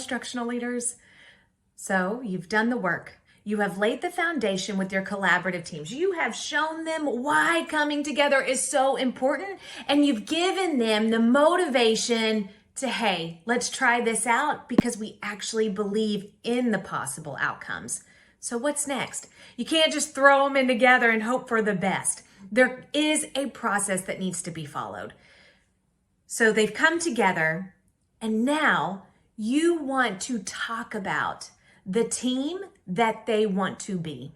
instructional leaders? So you've done the work. You have laid the foundation with your collaborative teams. You have shown them why coming together is so important, and you've given them the motivation to, hey, let's try this out because we actually believe in the possible outcomes. So what's next? You can't just throw them in together and hope for the best. There is a process that needs to be followed. So they've come together, and now you want to talk about the team that they want to be.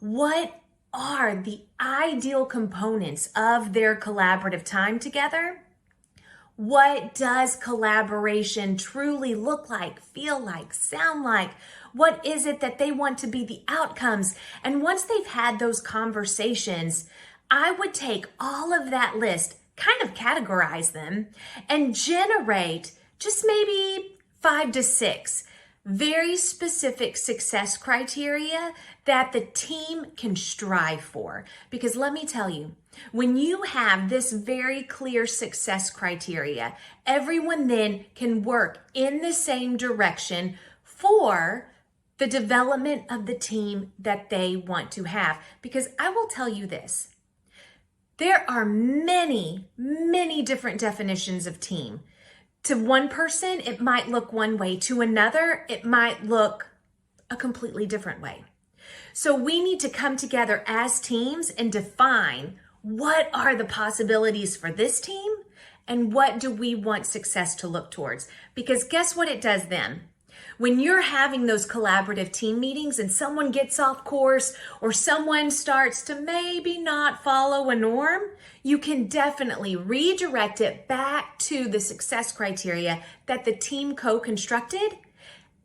What are the ideal components of their collaborative time together? What does collaboration truly look like, feel like, sound like? What is it that they want to be the outcomes? And once they've had those conversations, I would take all of that list, kind of categorize them, and generate just maybe 5 to 6 very specific success criteria that the team can strive for. Because let me tell you, when you have this very clear success criteria, everyone then can work in the same direction for the development of the team that they want to have. Because I will tell you this, there are many, many different definitions of team. To one person, it might look one way. To another, it might look a completely different way. So we need to come together as teams and define what are the possibilities for this team and what do we want success to look towards. Because guess what it does then? When you're having those collaborative team meetings and someone gets off course or someone starts to maybe not follow a norm, you can definitely redirect it back to the success criteria that the team co-constructed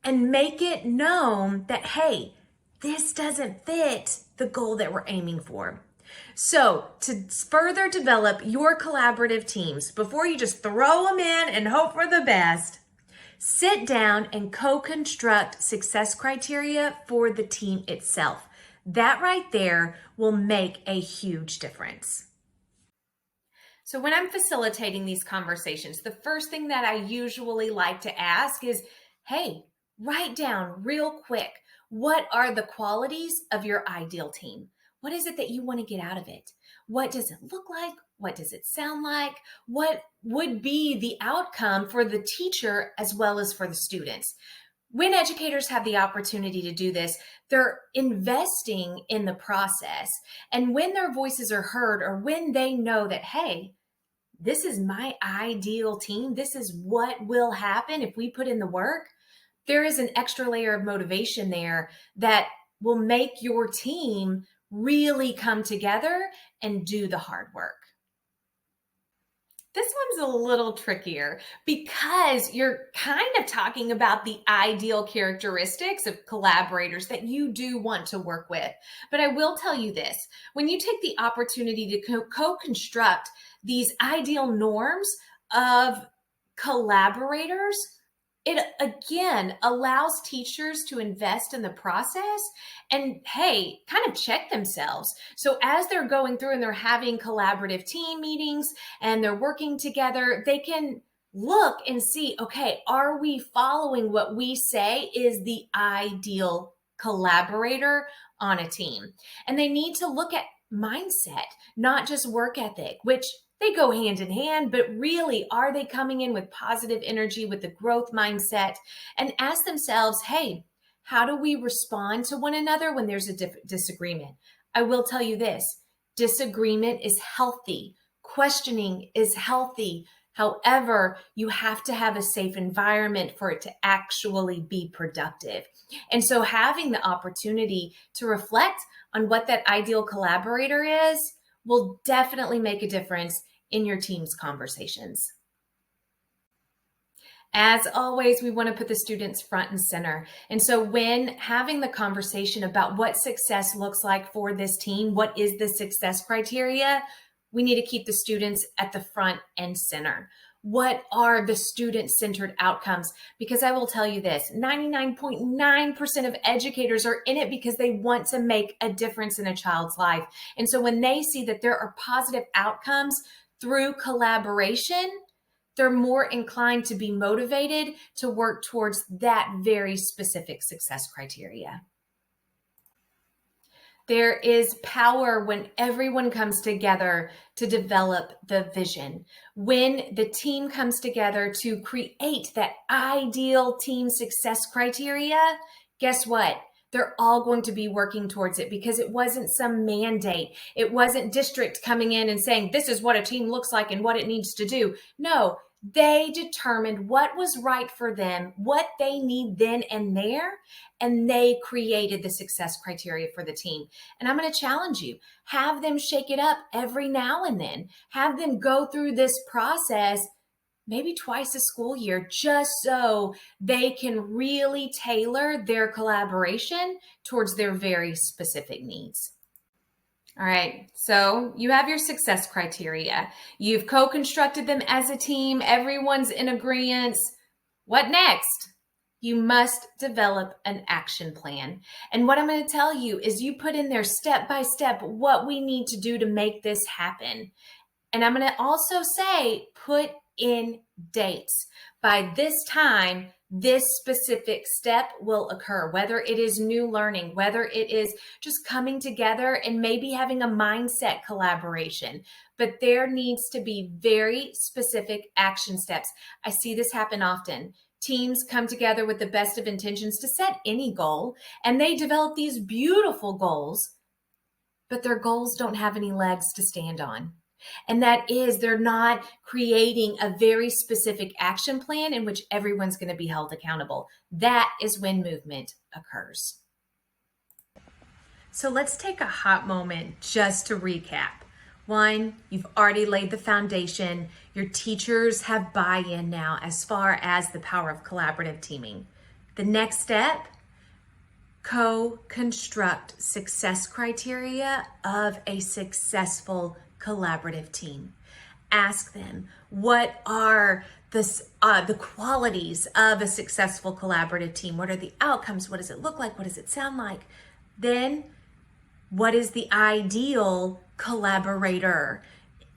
and make it known that, hey, this doesn't fit the goal that we're aiming for. So to further develop your collaborative teams, before you just throw them in and hope for the best, sit down and co-construct success criteria for the team itself. That right there will make a huge difference. So when I'm facilitating these conversations, the first thing that I usually like to ask is, hey, write down real quick, what are the qualities of your ideal team? What is it that you want to get out of it? What does it look like? What does it sound like? What would be the outcome for the teacher as well as for the students? When educators have the opportunity to do this, they're investing in the process. And when their voices are heard, or when they know that, hey, this is my ideal team, this is what will happen if we put in the work, there is an extra layer of motivation there that will make your team really come together and do the hard work. This one's a little trickier because you're kind of talking about the ideal characteristics of collaborators that you do want to work with. But I will tell you this, when you take the opportunity to co-construct these ideal norms of collaborators, it again allows teachers to invest in the process and, hey, kind of check themselves. So as they're going through and they're having collaborative team meetings and they're working together, they can look and see, okay, are we following what we say is the ideal collaborator on a team? And they need to look at mindset, not just work ethic, which they go hand in hand, but really, are they coming in with positive energy, with the growth mindset, and ask themselves, hey, how do we respond to one another when there's a disagreement? I will tell you this, disagreement is healthy. Questioning is healthy. However, you have to have a safe environment for it to actually be productive. And so having the opportunity to reflect on what that ideal collaborator is will definitely make a difference in your team's conversations. As always, we want to put the students front and center. And so when having the conversation about what success looks like for this team, what is the success criteria, we need to keep the students at the front and center. What are the student-centered outcomes? Because I will tell you this, 99.9% of educators are in it because they want to make a difference in a child's life. And so when they see that there are positive outcomes through collaboration, they're more inclined to be motivated to work towards that very specific success criteria. There is power when everyone comes together to develop the vision. When the team comes together to create that ideal team success criteria, guess what? They're all going to be working towards it because it wasn't some mandate. It wasn't district coming in and saying, this is what a team looks like and what it needs to do. No, they determined what was right for them, what they need then and there, and they created the success criteria for the team. And I'm going to challenge you, have them shake it up every now and then. Have them go through this process maybe twice a school year, just so they can really tailor their collaboration towards their very specific needs. All right, so you have your success criteria. You've co-constructed them as a team. Everyone's in agreement. What next? You must develop an action plan. And what I'm going to tell you is you put in there step by step what we need to do to make this happen. And I'm going to also say, put in dates. By this time, this specific step will occur, whether it is new learning, whether it is just coming together and maybe having a mindset collaboration. But there needs to be very specific action steps. I see this happen often. Teams come together with the best of intentions to set any goal, and they develop these beautiful goals, but their goals don't have any legs to stand on. And that is, they're not creating a very specific action plan in which everyone's going to be held accountable. That is when movement occurs. So let's take a hot moment just to recap. One, you've already laid the foundation. Your teachers have buy-in now as far as the power of collaborative teaming. The next step, co-construct success criteria of a successful collaborative team. Ask them, what are the qualities of a successful collaborative team? What are the outcomes? What does it look like? What does it sound like? Then, what is the ideal collaborator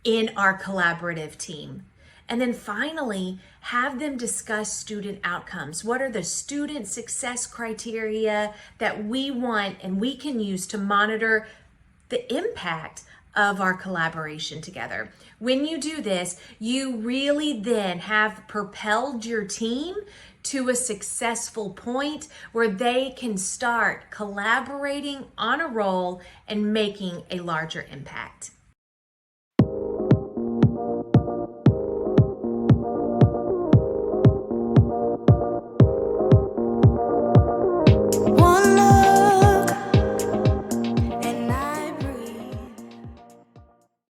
in our collaborative team? And then finally, have them discuss student outcomes. What are the student success criteria that we want and we can use to monitor the impact of our collaboration together? When you do this, you really then have propelled your team to a successful point where they can start collaborating on a role and making a larger impact.